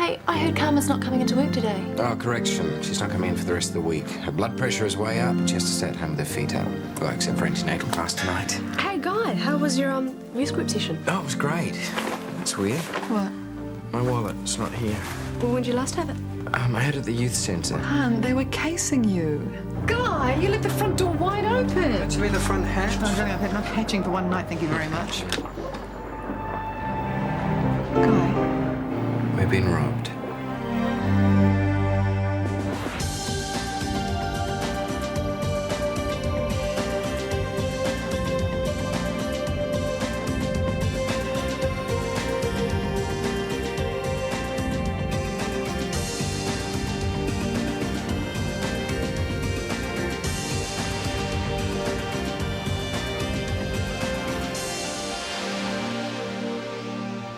Hey, I heard Karma's not coming into work today. Oh, correction. She's not coming in for the rest of the week. Her blood pressure is way up. She has to stay at home with her feet up. Well, except for antenatal class tonight. Hey, Guy, how was your, voice group session? Oh, it was great. That's weird. What? My wallet's not here. Well, when did you last have it? I had it at the youth centre. Han, they were casing you. Guy, you left the front door wide open. Don't you mean the front hatch? I'm going I've had enough hatching for one night, thank you very much. Guy. We've been robbed.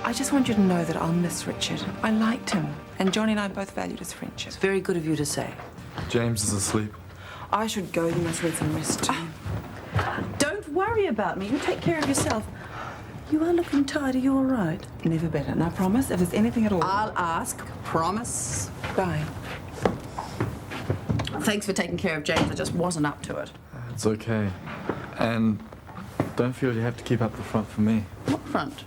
I just want you to know that I'll miss Richard. I liked him, and Johnny and I both valued his friendship. It's very good of you to say. James is asleep. I should go. You must need some rest too. Don't worry about me. You take care of yourself. You are looking tired. Are you all right? Never better. And I promise, if there's anything at all... I'll ask. Promise. Bye. Thanks for taking care of James. I just wasn't up to it. It's okay. And don't feel you have to keep up the front for me. What front?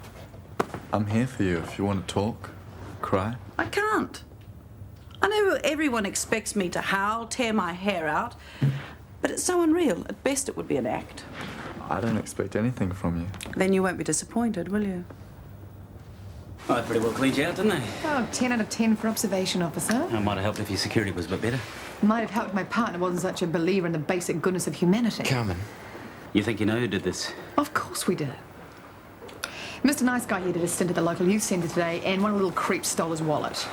I'm here for you if you want to talk, cry. I can't. I know everyone expects me to howl, tear my hair out, but it's so unreal. At best, it would be an act. I don't expect anything from you. Then you won't be disappointed, will you? Oh, they pretty well cleaned you out, didn't they? Oh, 10 out of 10 for observation, officer. It might have helped if your security was a bit better. Might have helped my partner wasn't such a believer in the basic goodness of humanity. Carmen. You think you know who did this? Of course we did. Mr. Nice Guy here did a stint at the local youth centre today, and one little creep stole his wallet.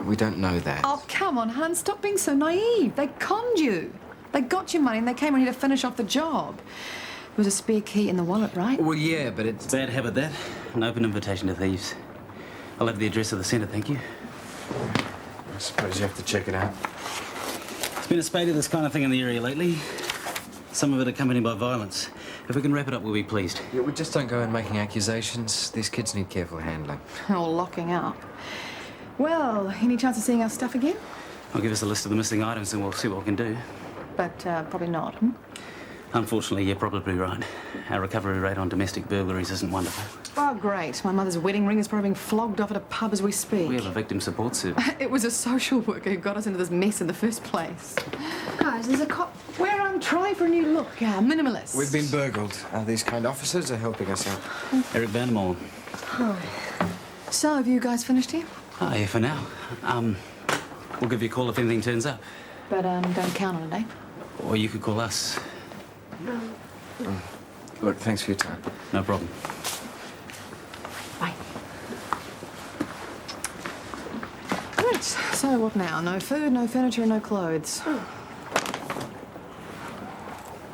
We don't know that. Oh, come on, Han, stop being so naive. They conned you. They got your money and they came around here to finish off the job. There was a spare key in the wallet, right? Well, yeah, but it's... Bad habit, that. An open invitation to thieves. I'll have the address of the centre, thank you. I suppose you have to check it out. There's been a spate of this kind of thing in the area lately. Some of it accompanied by violence. If we can wrap it up, we'll be pleased. Yeah, we just don't go in making accusations. These kids need careful handling. Or locking up. Well, any chance of seeing our stuff again? I'll give us a list of the missing items and we'll see what we can do. But probably not, hmm? Unfortunately, you're probably right. Our recovery rate on domestic burglaries isn't wonderful. Oh, great. My mother's wedding ring is probably being flogged off at a pub as we speak. We have a victim support service. It was a social worker who got us into this mess in the first place. Guys, there's a cop. We're trying for a new look, minimalist. We've been burgled. These kind officers are helping us out. Eric Vandermolen. Oh. So, have you guys finished here? Oh, yeah, for now. We'll give you a call if anything turns up. But don't count on it, eh? Or you could call us. Look, thanks for your time. No problem. Bye. Right, so what now? No food, no furniture, no clothes.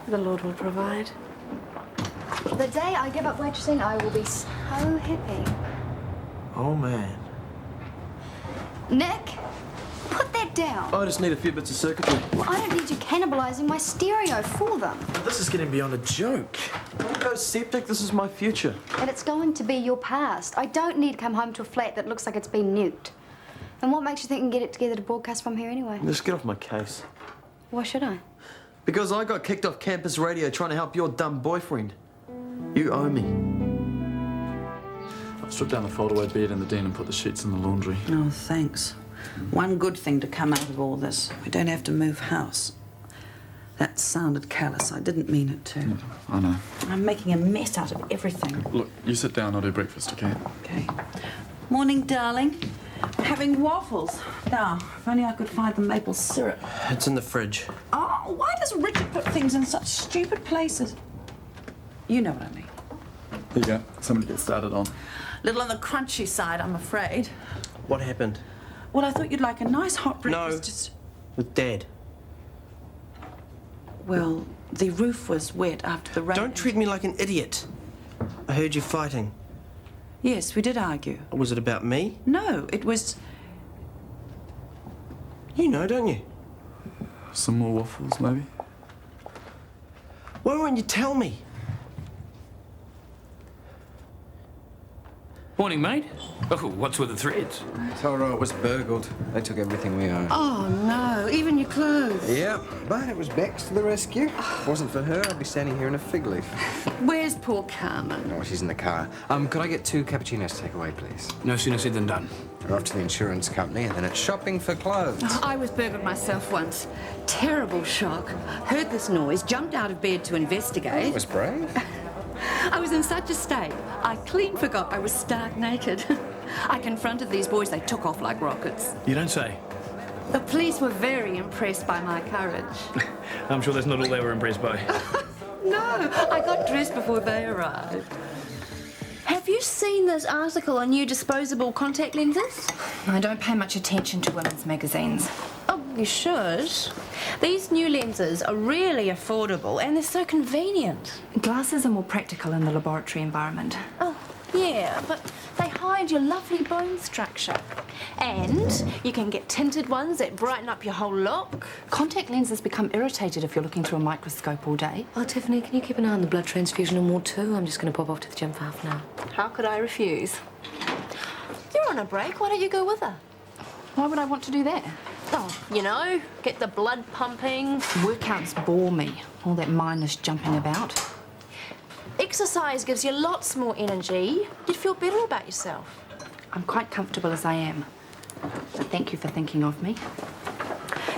The Lord will provide. The day I give up waitressing, I will be so happy. Oh, man. Nick, put that down. I just need a few bits of circuitry. Well, I don't need you cannibalising my stereo for them. This is getting beyond a joke. Don't go septic, this is my future. And it's going to be your past. I don't need to come home to a flat that looks like it's been nuked. And what makes you think you can get it together to broadcast from here anyway? Just get off my case. Why should I? Because I got kicked off campus radio trying to help your dumb boyfriend. You owe me. I've stripped down the fold-away bed in the den and put the sheets in the laundry. Oh, thanks. One good thing to come out of all this. We don't have to move house. That sounded callous. I didn't mean it to. Yeah, I know. I'm making a mess out of everything. Look, you sit down, I'll do breakfast, okay? Okay. Morning, darling. I'm having waffles. Now, if only I could find the maple syrup. It's in the fridge. Oh, why does Richard put things in such stupid places? You know what I mean. Here you go. Something to get started on. Little on the crunchy side, I'm afraid. What happened? Well, I thought you'd like a nice hot breakfast. No. Just... With Dad. Well, the roof was wet after the rain. Don't treat me like an idiot. I heard you fighting. Yes, we did argue. Was it about me? No, it was... You know, don't you? Some more waffles, maybe? Why won't you tell me? Morning, mate. Oh, what's with the threads? Told her it was burgled. They took everything we owned. Oh, no, even your clothes. Yeah, but it was Bex to the rescue. If it wasn't for her, I'd be standing here in a fig leaf. Where's poor Carmen? Oh, she's in the car. Could I get 2 cappuccinos to take away, please? No sooner said than done. We're off to the insurance company and then it's shopping for clothes. I was burgled myself once. Terrible shock. Heard this noise, jumped out of bed to investigate. That was brave. I was in such a state, I clean forgot I was stark naked. I confronted these boys, they took off like rockets. You don't say. The police were very impressed by my courage. I'm sure that's not all they were impressed by. No, I got dressed before they arrived. Have you seen this article on new disposable contact lenses? I don't pay much attention to women's magazines. Oh, you should. These new lenses are really affordable and they're so convenient. Glasses are more practical in the laboratory environment. Oh, yeah, but they hide your lovely bone structure. And you can get tinted ones that brighten up your whole look. Contact lenses become irritated if you're looking through a microscope all day. Oh, Tiffany, can you keep an eye on the blood transfusion and ward too? I'm just going to pop off to the gym for half an hour. How could I refuse? You're on a break, why don't you go with her? Why would I want to do that? Oh, you know, get the blood pumping. Workouts bore me, all that mindless jumping about. Exercise gives you lots more energy. You'd feel better about yourself. I'm quite comfortable as I am. So thank you for thinking of me.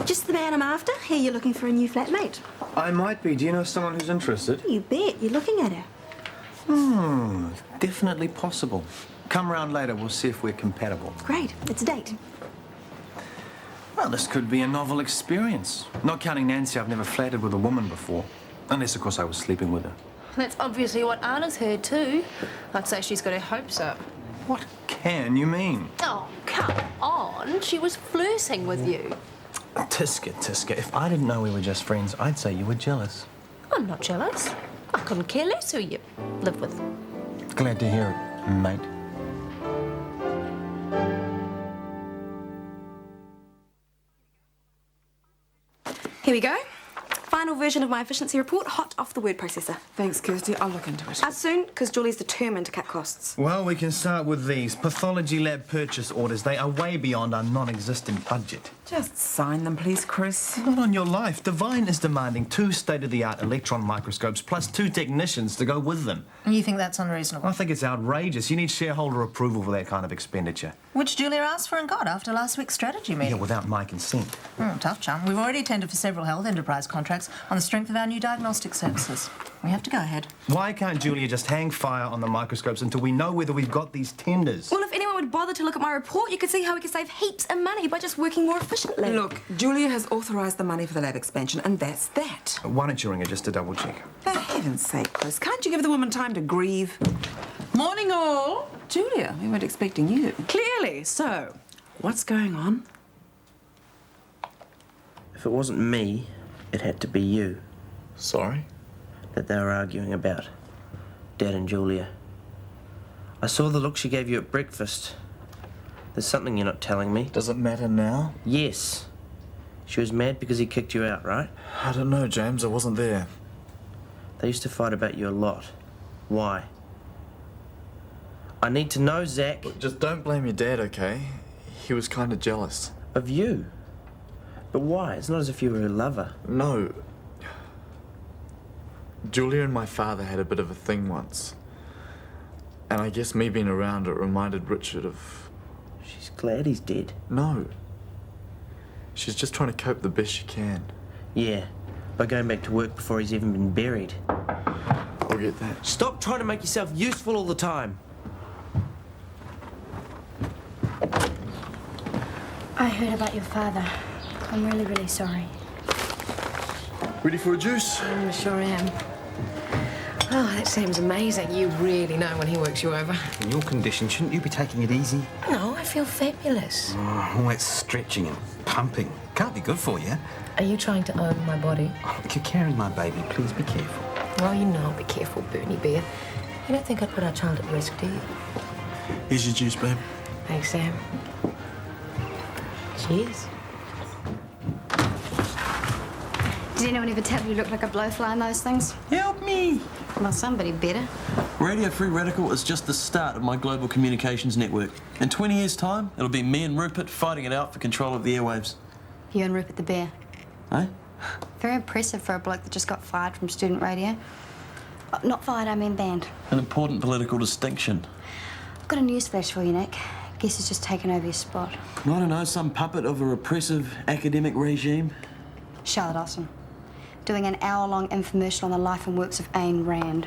Just the man I'm after. Here you're looking for a new flatmate. I might be. Do you know someone who's interested? You bet. You're looking at her. Definitely possible. Come round later, we'll see if we're compatible. Great. It's a date. Well, this could be a novel experience. Not counting Nancy, I've never flirted with a woman before. Unless, of course, I was sleeping with her. That's obviously what Anna's heard too. I'd say she's got her hopes up. What can you mean? Oh, come on. She was flirting with you. Tiska, if I didn't know we were just friends, I'd say you were jealous. I'm not jealous. I couldn't care less who you live with. Glad to hear it, mate. Here we go. Final version of my efficiency report, hot off the word processor. Thanks, Kirsty. I'll look into it. As soon, because Julie's determined to cut costs. Well, we can start with these. Pathology lab purchase orders. They are way beyond our non-existent budget. Just sign them, please, Chris. Not on your life. Divine is demanding 2 state-of-the-art electron microscopes plus 2 technicians to go with them. You think that's unreasonable? I think it's outrageous. You need shareholder approval for that kind of expenditure. Which Julia asked for and got after last week's strategy meeting. Yeah, without my consent. Tough, chum. We've already tendered for several health enterprise contracts on the strength of our new diagnostic services. We have to go ahead. Why can't Julia just hang fire on the microscopes until we know whether we've got these tenders? Well, if anyone would bother to look at my report, you could see how we could save heaps of money by just working more efficiently. Look, Julia has authorised the money for the lab expansion, and that's that. Why don't you ring her just to double check? For heaven's sake, Chris, can't you give the woman time to grieve? Morning, all. Julia, we weren't expecting you. Clearly. So, what's going on? If it wasn't me, it had to be you Sorry? that they were arguing about. Dad and Julia. I saw the look she gave you at breakfast. There's something you're not telling me. Does it matter now? Yes. She was mad because he kicked you out, right? I don't know, James. I wasn't there. They used to fight about you a lot. Why? I need to know, Zach. Look, just don't blame your dad, okay? He was kind of jealous. Of you. But why? It's not as if you were a lover. No. Julia and my father had a bit of a thing once. And I guess me being around it reminded Richard of... She's glad he's dead. No. She's just trying to cope the best she can. Yeah, by going back to work before he's even been buried. I'll get that. Stop trying to make yourself useful all the time. I heard about your father. I'm really, really sorry. Ready for a juice? I sure am. Oh, that seems amazing. You really know when he works you over. In your condition, shouldn't you be taking it easy? No, I feel fabulous. All that stretching and pumping. Can't be good for you. Are you trying to own my body? Oh, look, you're carrying my baby. Please be careful. Well, you know I'll be careful, Bernie Bear. You don't think I'd put our child at risk, do you? Here's your juice, babe. Thanks, Sam. Cheers. Did anyone ever tell you you look like a blowfly in those things? Help me! Well, somebody better. Radio Free Radical is just the start of my global communications network. In 20 years' time, it'll be me and Rupert fighting it out for control of the airwaves. You and Rupert the Bear. Eh? Very impressive for a bloke that just got fired from student radio. Not fired, I mean banned. An important political distinction. I've got a newsflash for you, Nick. Guess who's just taken over your spot? I don't know, some puppet of a repressive academic regime. Charlotte Austin. Doing an hour-long infomercial on the life and works of Ayn Rand.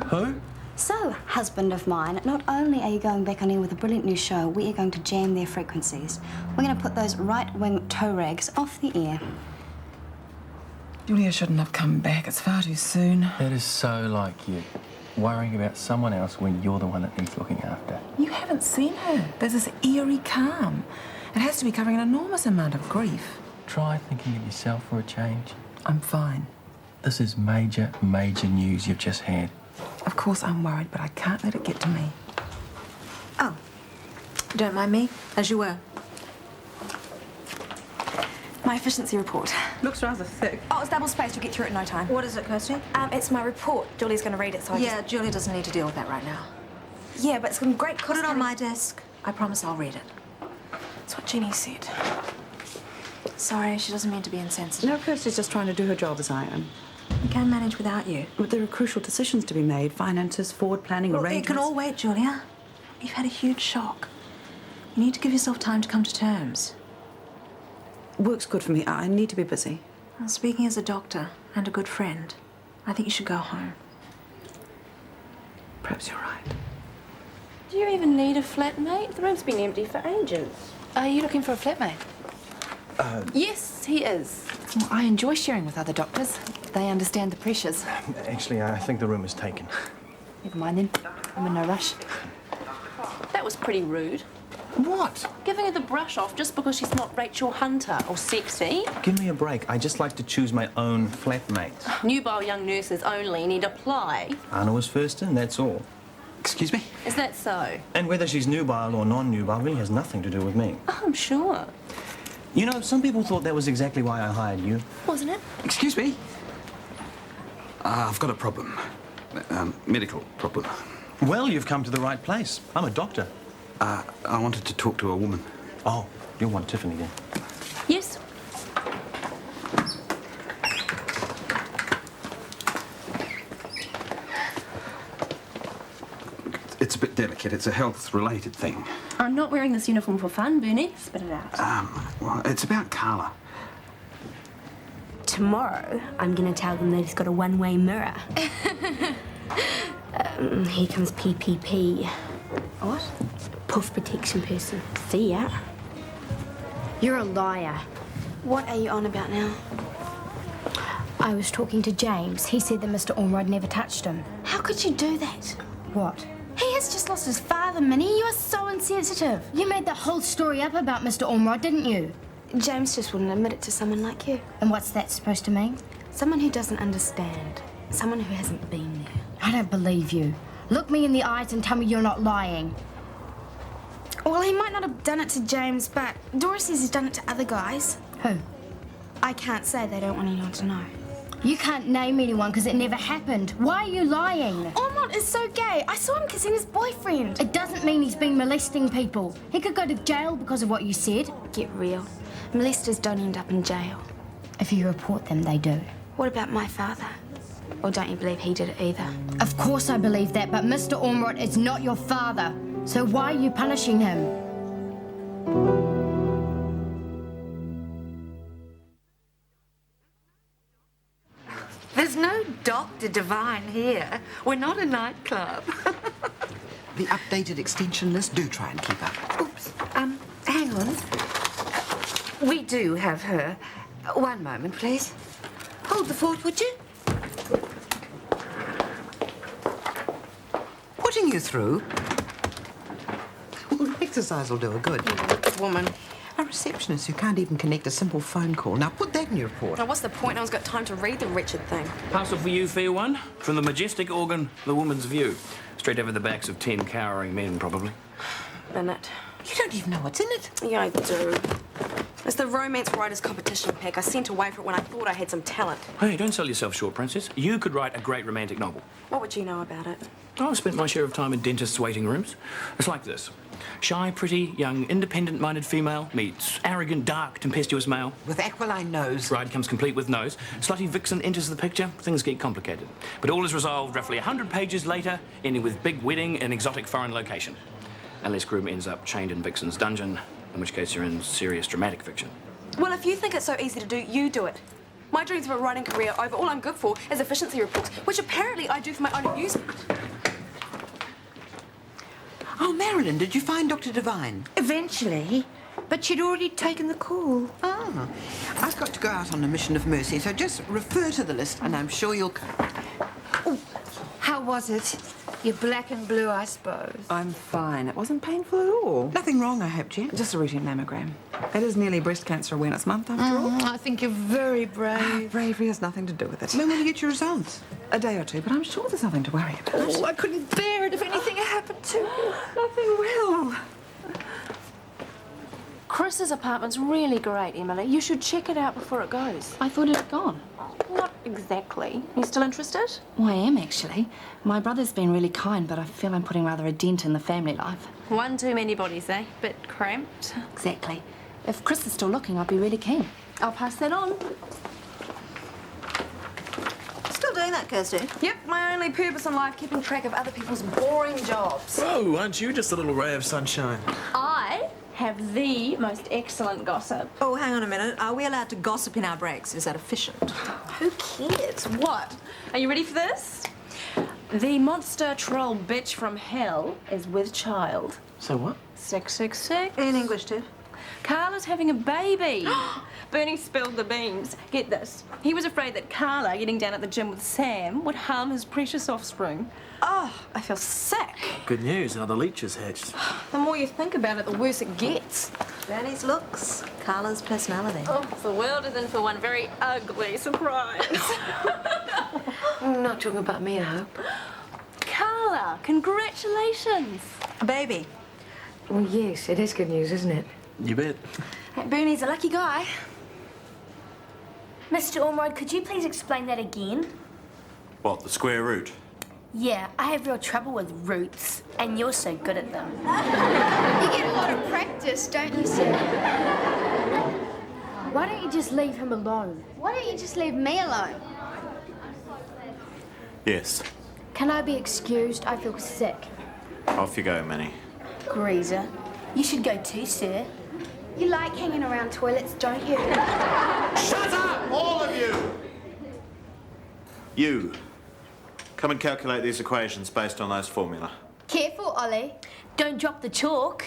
Who? So, husband of mine, not only are you going back on air with a brilliant new show, we are going to jam their frequencies. We're going to put those right-wing toe rags off the air. Julia shouldn't have come back. It's far too soon. That is so like you. Worrying about someone else when you're the one that needs looking after. You haven't seen her. There's this eerie calm. It has to be covering an enormous amount of grief. Try thinking of yourself for a change. I'm fine. This is major, major news you've just had. Of course I'm worried, but I can't let it get to me. Oh, don't mind me, as you were. My efficiency report. Looks rather thick. Oh, it's double-spaced. You'll get through it in no time. What is it, Kirsty? It's my report. Julie's going to read it, so Yeah, Julia doesn't need to deal with that right now. Yeah, but it's some great Put cost. it on my desk. I promise I'll read it. That's what Jeannie said. Sorry, she doesn't mean to be insensitive. No, Kirsty's just trying to do her job as I am. We can manage without you. But there are crucial decisions to be made. Finances, forward planning, Well, arrangements. it can all wait, Julia. You've had a huge shock. You need to give yourself time to come to terms. Work's good for me. I need to be busy. Well, speaking as a doctor and a good friend, I think you should go home. Perhaps you're right. Do you even need a flatmate? The room's been empty for ages. Are you looking for a flatmate? Yes, he is. Well, I enjoy sharing with other doctors. They understand the pressures. Actually, I think the room is taken. Never mind then. I'm in no rush. That was pretty rude. What? Giving her the brush off just because she's not Rachel Hunter or sexy. Give me a break. I just like to choose my own flatmate. Nubile young nurses only need apply. Anna was first in, that's all. Excuse me? Is that so? And whether she's nubile or non-nubile really has nothing to do with me. Oh, I'm sure. You know, some people thought that was exactly why I hired you. Wasn't it? Excuse me? I've got a problem. Medical problem. Well, you've come to the right place. I'm a doctor. I wanted to talk to a woman. Oh, you'll want Tiffany then. Yes. It's a bit delicate. It's a health-related thing. I'm not wearing this uniform for fun, Bernie. Spit it out. Well, it's about Carla. Tomorrow, I'm going to tell them that he's got a one-way mirror. Here comes PPP. What? Puff protection person. See ya. You're a liar. What are you on about now? I was talking to James. He said that Mr. Ormrod never touched him. How could you do that? What? He has just lost his father, Minnie. You are so insensitive. You made the whole story up about Mr. Ormrod, didn't you? James just wouldn't admit it to someone like you. And what's that supposed to mean? Someone who doesn't understand. Someone who hasn't been there. I don't believe you. Look me in the eyes and tell me you're not lying. Well, he might not have done it to James, but Doris says he's done it to other guys. Who? I can't say. They don't want anyone to know. You can't name anyone because it never happened. Why are you lying? Ormond is so gay. I saw him kissing his boyfriend. It doesn't mean he's been molesting people. He could go to jail because of what you said. Get real. Molesters don't end up in jail. If you report them, they do. What about my father? Or don't you believe he did it either? Of course I believe that, but Mr. Ormrod is not your father. So why are you punishing him? There's no Dr. Divine here. We're not a nightclub. The updated extension list, do try and keep up. Oops. Hang on. We do have her. One moment, please. Hold the fort, would you? Putting you through? Well, exercise will do her good. Woman. A receptionist who can't even connect a simple phone call. Now, put that in your report. Now, what's the point? No one's got time to read the wretched thing. Parcel for you, fair one. From the majestic organ, The Woman's View. Straight over the backs of 10 cowering men, probably. Minute. You don't even know what's in it. Yeah, I do. It's the romance writers competition pack. I sent away for it when I thought I had some talent. Hey, don't sell yourself short, Princess. You could write a great romantic novel. What would you know about it? Oh, I've spent my share of time in dentists' waiting rooms. It's like this. Shy, pretty, young, independent-minded female meets arrogant, dark, tempestuous male. With aquiline nose. Bride comes complete with nose. Slutty vixen enters the picture. Things get complicated. But all is resolved roughly 100 pages later, ending with big wedding in exotic foreign location. Unless groom ends up chained in vixen's dungeon, in which case you're in serious dramatic fiction. Well, if you think it's so easy to do, you do it. My dreams of a writing career over. All I'm good for is efficiency reports, which apparently I do for my own amusement. Oh, Marilyn, did you find Dr. Devine? Eventually, but she'd already taken the call. Ah, I've got to go out on a mission of mercy, so just refer to the list and I'm sure you'll come. Oh, how was it? You're black and blue, I suppose. I'm fine. It wasn't painful at all. Nothing wrong, I hope, Jen? Just a routine mammogram. It is nearly Breast Cancer Awareness Month, after all. I think you're very brave. Bravery has nothing to do with it. When will you get your results? A day or two, but I'm sure there's nothing to worry about. Oh, I couldn't bear it if anything happened to you. Nothing will. Chris's apartment's really great, Emily. You should check it out before it goes. I thought it had gone. Not exactly. You still interested? Well, I am, actually. My brother's been really kind, but I feel I'm putting rather a dent in the family life. One too many bodies, eh? Bit cramped. Exactly. If Chris is still looking, I'd be really keen. I'll pass that on. Still doing that, Kirsty? Yep, my only purpose in life, keeping track of other people's boring jobs. Oh, aren't you just a little ray of sunshine? I have the most excellent gossip. Oh, hang on a minute. Are we allowed to gossip in our breaks? Is that efficient? Who cares? What? Are you ready for this? The monster troll bitch from hell is with child. So what? 666. In English, too. Carla's having a baby. Bernie spilled the beans. Get this. He was afraid that Carla getting down at the gym with Sam would harm his precious offspring. Oh, I feel sick. Good news, another leech has hatched. The more you think about it, the worse it gets. Bernie's looks, Carla's personality. Oh, the world is in for one very ugly surprise. Not talking about me, I hope. Carla, congratulations. A baby. Well, yes, it is good news, isn't it? You bet. Bernie's a lucky guy. Mr. Ormrod, could you please explain that again? What, the square root? Yeah, I have real trouble with roots, and you're so good at them. You get a lot of practice, don't you, sir? Why don't you just leave him alone? Why don't you just leave me alone? Yes. Can I be excused? I feel sick. Off you go, Minnie. Greaser. You should go too, sir. You like hanging around toilets, don't you? Shut up, all of you! You. Come and calculate these equations based on those formula. Careful, Ollie. Don't drop the chalk.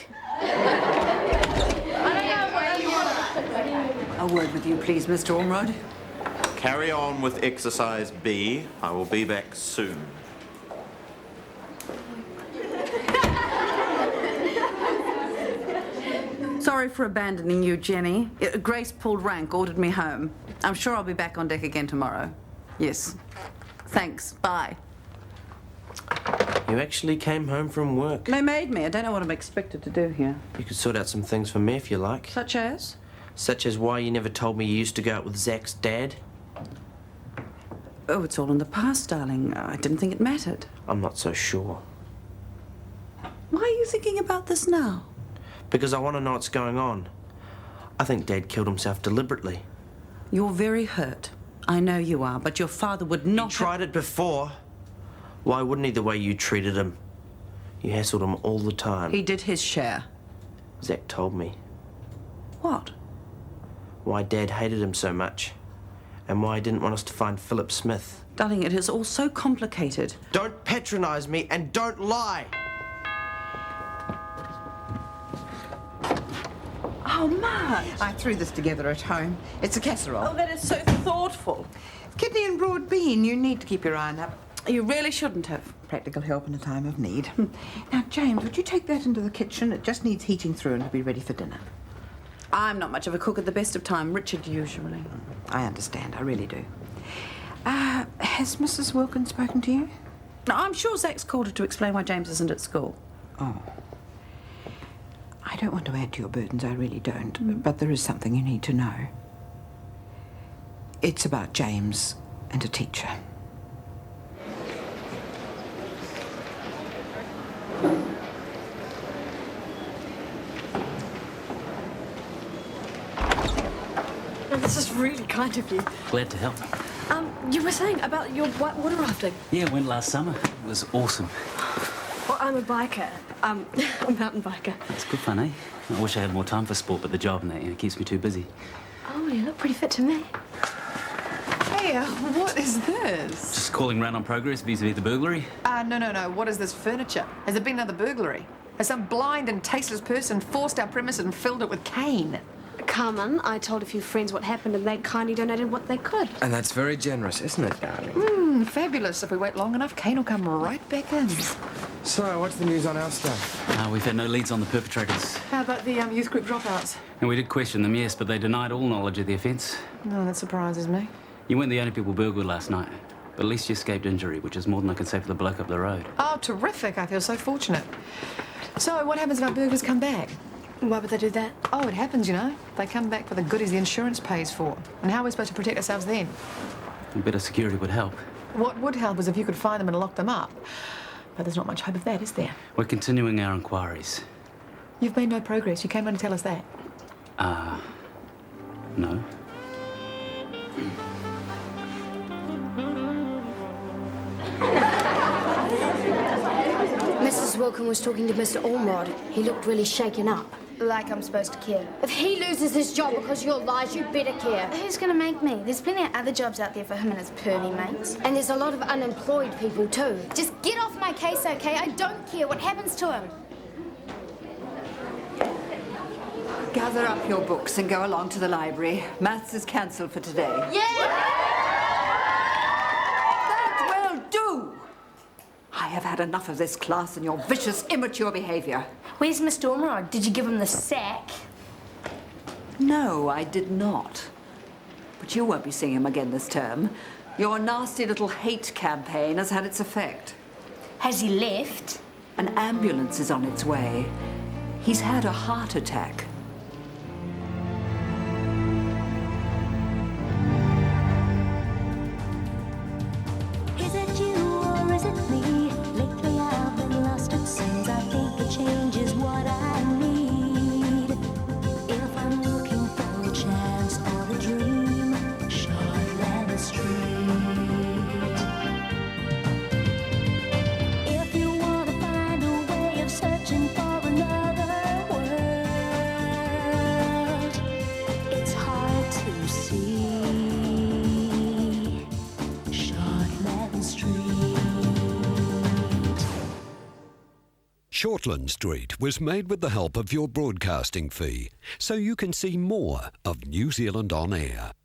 A word with you, please, Mr. Ormrod. Carry on with exercise B. I will be back soon. Sorry for abandoning you, Jenny. Grace pulled rank, ordered me home. I'm sure I'll be back on deck again tomorrow. Yes. Thanks. Bye. You actually came home from work. They made me. I don't know what I'm expected to do here. You could sort out some things for me if you like. Such as? Such as why you never told me you used to go out with Zach's dad. Oh, it's all in the past, darling. I didn't think it mattered. I'm not so sure. Why are you thinking about this now? Because I want to know what's going on. I think Dad killed himself deliberately. You're very hurt. I know you are, but your father would not. He tried it before. Why wouldn't he the way you treated him? You hassled him all the time. He did his share. Zach told me. What? Why Dad hated him so much. And why he didn't want us to find Philip Smith. Darling, it is all so complicated. Don't patronize me and don't lie! Oh, Marge. I threw this together at home. It's a casserole. Oh, that is so thoughtful. Kidney and broad bean, you need to keep your iron up. You really shouldn't have. Practical help in a time of need. Now, James, would you take that into the kitchen? It just needs heating through and it'll be ready for dinner. I'm not much of a cook at the best of time. Richard usually. I understand. I really do. Has Mrs. Wilkins spoken to you? No, I'm sure Zach's called her to explain why James isn't at school. Oh. I don't want to add to your burdens, I really don't. But there is something you need to know. It's about James and a teacher. This is really kind of you. Glad to help. You were saying about your water rafting. Yeah, went last summer. It was awesome. Well, I'm a biker. A mountain biker. It's good fun, eh? I wish I had more time for sport, but the job and that, keeps me too busy. Oh, you look pretty fit to me. Hey, what is this? Just calling round on progress vis-a-vis the burglary. No. What is this furniture? Has there been another burglary? Has some blind and tasteless person forced our premises and filled it with cane? Carmen, I told a few friends what happened and they kindly donated what they could. And that's very generous, isn't it, darling? Fabulous. If we wait long enough, Kane will come right back in. So, what's the news on our stuff? We've had no leads on the perpetrators. How about the youth group dropouts? And we did question them, yes, but they denied all knowledge of the offence. No, that surprises me. You weren't the only people burgled last night, but at least you escaped injury, which is more than I can say for the bloke up the road. Oh, terrific. I feel so fortunate. So, what happens if our burglars come back? Why would they do that? Oh, it happens, you know. They come back for the goodies the insurance pays for. And how are we supposed to protect ourselves then? A bit of security would help. What would help is if you could find them and lock them up. But there's not much hope of that, is there? We're continuing our inquiries. You've made no progress. You came round to tell us that. No. Mrs. Wilkin was talking to Mr. Ormrod. He looked really shaken up. Like I'm supposed to care. If he loses his job because of your lies, you better care. Who's gonna make me? There's plenty of other jobs out there for him and his pervy mates. And there's a lot of unemployed people too. Just get off my case, okay? I don't care what happens to him. Gather up your books and go along to the library. Maths is cancelled for today. That will do! I have had enough of this class and your vicious, immature behaviour. Where's Mr. Ormrod? Did you give him the sack? No, I did not. But you won't be seeing him again this term. Your nasty little hate campaign has had its effect. Has he left? An ambulance is on its way. He's had a heart attack. Is it you or is it me? Lately I've been lost it seems. I think a change is what I need. If I'm looking for a chance or a dream, Shortland Street. If you want to find a way of searching for another world, it's hard to see. Shortland Street. Shortland Street was made with the help of your broadcasting fee, so you can see more of New Zealand On Air.